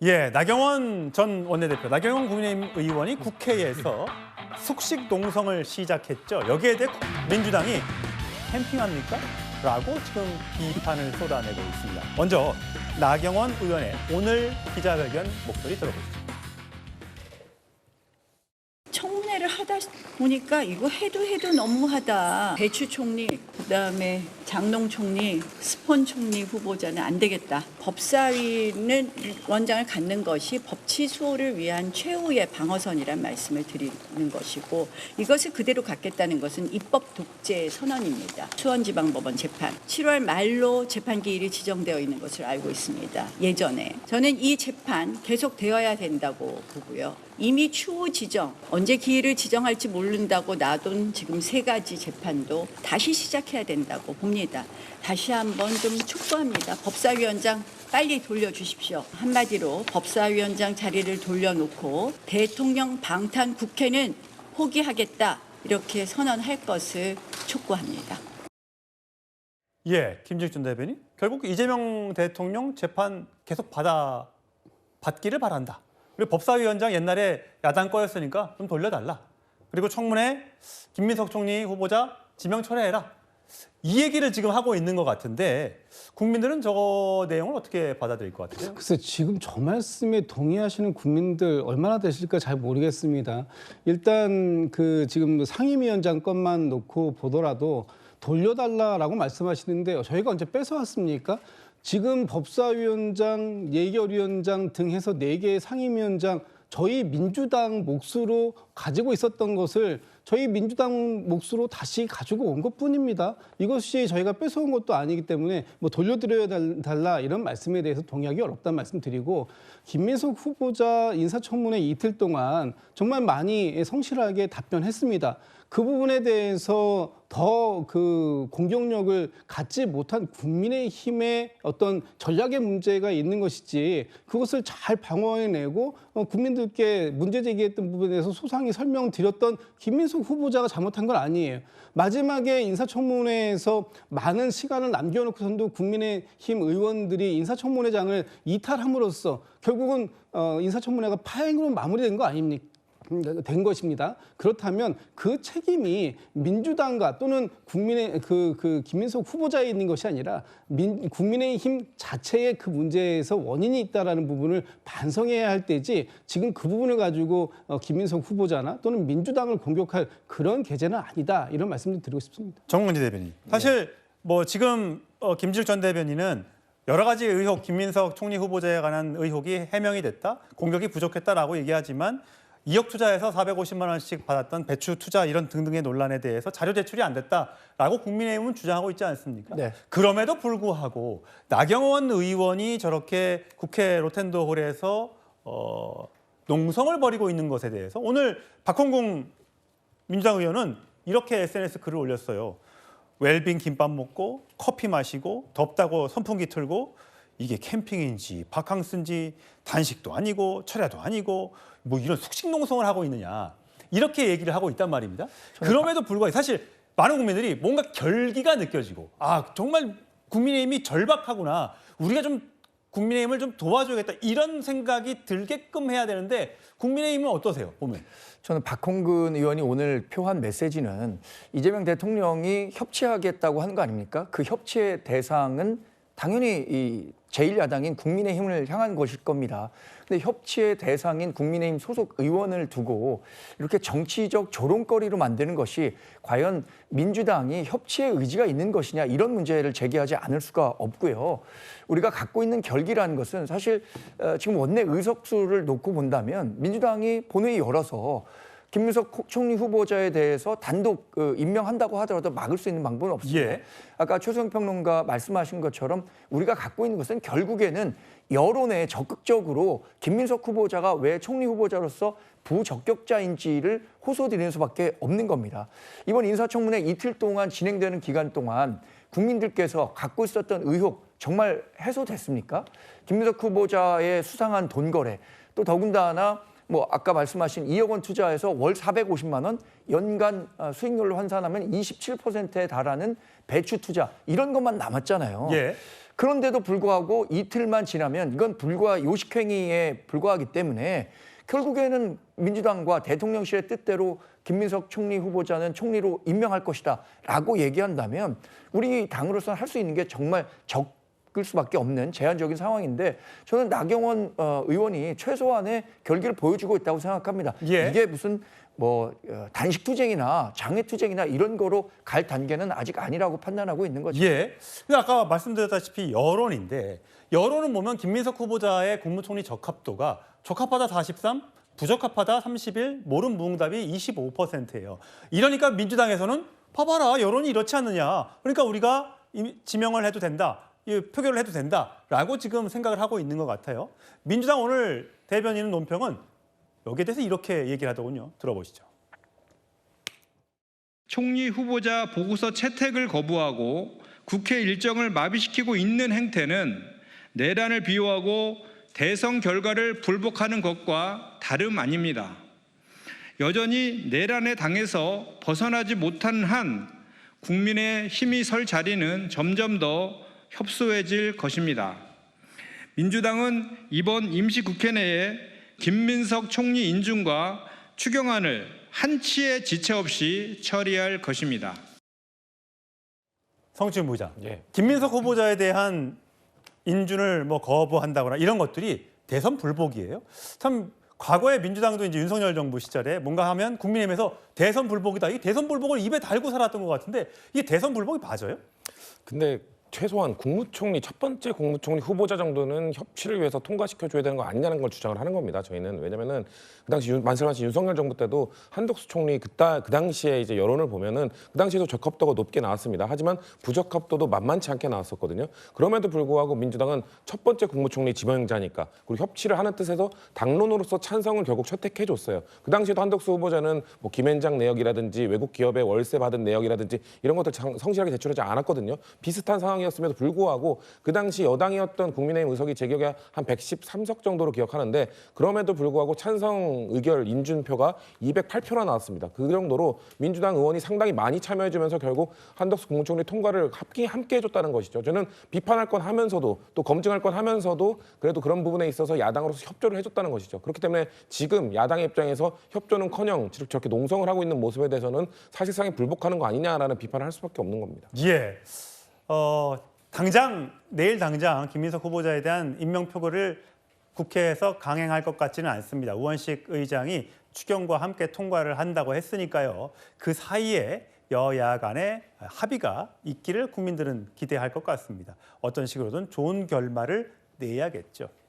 예, 나경원 전 원내대표, 나경원 국민의힘 의원이 국회에서 숙식 농성을 시작했죠. 여기에 대해 민주당이 캠핑합니까? 라고 지금 비판을 쏟아내고 있습니다. 먼저 나경원 의원의 오늘 기자회견 목소리 들어보시죠. 청문회를 하다 보니까 이거 해도 너무하다. 배추 총리, 그다음에 장농 총리, 스폰 총리 후보자는 안 되겠다. 법사위는 원장을 갖는 것이 법치 수호를 위한 최후의 방어선이란 말씀을 드리는 것이고, 이것을 그대로 갖겠다는 것은 입법 독재 선언입니다. 수원지방법원 재판 7월 말로 재판 기일이 지정되어 있는 것을 알고 있습니다. 예전에 저는 이 재판 계속되어야 된다고 보고요. 이미 추후 지정, 언제 기일을 지정할지 모른다고 놔둔 지금 3가지 재판도 다시 시작해야 된다고 봅니다. 다시 한번 좀 촉구합니다. 법사위원장 빨리 돌려주십시오. 한마디로 법사위원장 자리를 돌려놓고 대통령 방탄 국회는 포기하겠다, 이렇게 선언할 것을 촉구합니다. 예, 김직준 대변인, 결국 이재명 대통령 재판 계속 받기를 바란다. 그리고 법사위원장 옛날에 야당 거였으니까 좀 돌려달라. 그리고 청문회 김민석 총리 후보자 지명 철회해라. 이 얘기를 지금 하고 있는 것 같은데 국민들은 저 내용을 어떻게 받아들일 것 같아요? 글쎄, 지금 저 말씀에 동의하시는 국민들 얼마나 되실까 잘 모르겠습니다. 일단 지금 상임위원장 것만 놓고 보더라도 돌려달라라고 말씀하시는데 저희가 언제 뺏어왔습니까? 지금 법사위원장, 예결위원장 등 해서 4개의 상임위원장, 저희 민주당 몫으로 가지고 있었던 것을 저희 민주당 몫으로 다시 가지고 온 것뿐입니다. 이것이 저희가 뺏어온 것도 아니기 때문에 뭐 돌려드려야 달라 이런 말씀에 대해서 동의하기 어렵다는 말씀 드리고, 김민석 후보자 인사청문회 이틀 동안 정말 많이 성실하게 답변했습니다. 그 부분에 대해서 더 공격력을 갖지 못한 국민의힘의 어떤 전략의 문제가 있는 것이지, 그것을 잘 방어해내고 국민들께 문제 제기했던 부분에 대해서 소상히 설명드렸던 김민석 후보자가 잘못한 건 아니에요. 마지막에 인사청문회에서 많은 시간을 남겨놓고선도 국민의힘 의원들이 인사청문회장을 이탈함으로써 결국은 인사청문회가 파행으로 마무리된 거 아닙니까? 된 것입니다. 그렇다면 그 책임이 민주당과 또는 국민의 김민석 후보자에 있는 것이 아니라 국민의힘 자체의 그 문제에서 원인이 있다라는 부분을 반성해야 할 때지, 지금 그 부분을 가지고 김민석 후보자나 또는 민주당을 공격할 그런 계제는 아니다, 이런 말씀을 드리고 싶습니다. 정은지 대변인, 사실 뭐 지금 김질 전 대변인은 여러 가지 의혹, 김민석 총리 후보자에 관한 의혹이 해명이 됐다, 공격이 부족했다라고 얘기하지만 2억 투자해서 450만 원씩 받았던 배추 투자 이런 등등의 논란에 대해서 자료 제출이 안 됐다라고 국민의힘은 주장하고 있지 않습니까? 네. 그럼에도 불구하고 나경원 의원이 저렇게 국회 로텐더홀에서 농성을 벌이고 있는 것에 대해서 오늘 박홍궁 민주당 의원은 이렇게 SNS 글을 올렸어요. 웰빙 김밥 먹고 커피 마시고 덥다고 선풍기 틀고 이게 캠핑인지 바캉스인지 단식도 아니고 철야도 아니고 뭐 이런 숙식 농성을 하고 있느냐, 이렇게 얘기를 하고 있단 말입니다. 그럼에도 불구하고 사실 많은 국민들이 뭔가 결기가 느껴지고, 아 정말 국민의힘이 절박하구나, 우리가 좀 국민의힘을 좀 도와줘야겠다, 이런 생각이 들게끔 해야 되는데 국민의힘은 어떠세요, 보면? 저는 박홍근 의원이 오늘 표한 메시지는 이재명 대통령이 협치하겠다고 하는 거 아닙니까? 그 협치의 대상은 당연히 이 제1야당인 국민의힘을 향한 것일 겁니다. 근데 협치의 대상인 국민의힘 소속 의원을 두고 이렇게 정치적 조롱거리로 만드는 것이 과연 민주당이 협치의 의지가 있는 것이냐, 이런 문제를 제기하지 않을 수가 없고요. 우리가 갖고 있는 결기라는 것은 사실 지금 원내 의석수를 놓고 본다면 민주당이 본회의 열어서 김민석 총리 후보자에 대해서 단독 임명한다고 하더라도 막을 수 있는 방법은 없습니다. 예. 아까 최소영 평론가 말씀하신 것처럼 우리가 갖고 있는 것은 결국에는 여론에 적극적으로 김민석 후보자가 왜 총리 후보자로서 부적격자인지를 호소드리는 수밖에 없는 겁니다. 이번 인사청문회 이틀 동안 진행되는 기간 동안 국민들께서 갖고 있었던 의혹 정말 해소됐습니까? 김민석 후보자의 수상한 돈 거래, 또 더군다나 뭐 아까 말씀하신 2억 원 투자해서 월 450만 원, 연간 수익률로 환산하면 27%에 달하는 배추 투자 이런 것만 남았잖아요. 예. 그런데도 불구하고 이틀만 지나면 이건 불과 요식행위에 불과하기 때문에 결국에는 민주당과 대통령실의 뜻대로 김민석 총리 후보자는 총리로 임명할 것이다라고 얘기한다면 우리 당으로서는 할 수 있는 게 정말 적을 수밖에 없는 제한적인 상황인데 저는 나경원 의원이 최소한의 결기를 보여주고 있다고 생각합니다. 예. 이게 무슨 단식 투쟁이나 장애 투쟁이나 이런 거로 갈 단계는 아직 아니라고 판단하고 있는 거죠. 예. 근데 아까 말씀드렸다시피 여론인데 여론은 보면 김민석 후보자의 국무총리 적합도가 적합하다 43, 부적합하다 31, 모른 무응답이 25%예요. 이러니까 민주당에서는 봐봐라 여론이 이렇지 않느냐. 그러니까 우리가 지명을 해도 된다. 표결을 해도 된다라고 지금 생각을 하고 있는 것 같아요. 민주당 오늘 대변인 논평은 여기에 대해서 이렇게 얘기를 하더군요. 들어보시죠. 총리 후보자 보고서 채택을 거부하고 국회 일정을 마비시키고 있는 행태는 내란을 비호하고 대선 결과를 불복하는 것과 다름 아닙니다. 여전히 내란의 당에서 벗어나지 못한 한 국민의 힘이 설 자리는 점점 더 협소해질 것입니다. 민주당은 이번 임시국회 내에 김민석 총리 인준과 추경안을 한치의 지체 없이 처리할 것입니다. 성춘 부장, 예. 김민석 후보자에 대한 인준을 거부한다거나 이런 것들이 대선 불복이에요. 참 과거에 민주당도 이제 윤석열 정부 시절에 뭔가 하면 국민의힘에서 대선 불복이다. 이 대선 불복을 입에 달고 살았던 것 같은데 이게 대선 불복이 맞아요? 근데 최소한 국무총리 첫 번째 국무총리 후보자 정도는 협치를 위해서 통과시켜줘야 되는 거 아니냐는 걸 주장을 하는 겁니다. 저희는 왜냐면은 그 당시 말씀하신 윤석열 정부 때도 한덕수 총리 그 당시에 이제 여론을 보면은 그 당시에도 적합도가 높게 나왔습니다. 하지만 부적합도도 만만치 않게 나왔었거든요. 그럼에도 불구하고 민주당은 첫 번째 국무총리 지명자니까 그리고 협치를 하는 뜻에서 당론으로서 찬성을 결국 채택해줬어요. 그 당시에도 한덕수 후보자는 뭐 김앤장 내역이라든지 외국 기업의 월세 받은 내역이라든지 이런 것들 성실하게 제출하지 않았거든요. 비슷한 상황이었음에도 불구하고 그 당시 여당이었던 국민의힘 의석이 제 기억에 한 113석 정도로 기억하는데 그럼에도 불구하고 찬성 의결 인준표가 208표나 나왔습니다. 그 정도로 민주당 의원이 상당히 많이 참여해주면서 결국 한덕수 국무총리 통과를 함께 해줬다는 것이죠. 저는 비판할 건 하면서도 또 검증할 건 하면서도 그래도 그런 부분에 있어서 야당으로서 협조를 해줬다는 것이죠. 그렇기 때문에 지금 야당의 입장에서 협조는커녕 저렇게 농성을 하고 있는 모습에 대해서는 사실상에 불복하는 거 아니냐라는 비판을 할 수밖에 없는 겁니다. 예. 내일 당장 김민석 후보자에 대한 임명 표결을 국회에서 강행할 것 같지는 않습니다. 우원식 의장이 추경과 함께 통과를 한다고 했으니까요. 그 사이에 여야 간의 합의가 있기를 국민들은 기대할 것 같습니다. 어떤 식으로든 좋은 결말을 내야겠죠.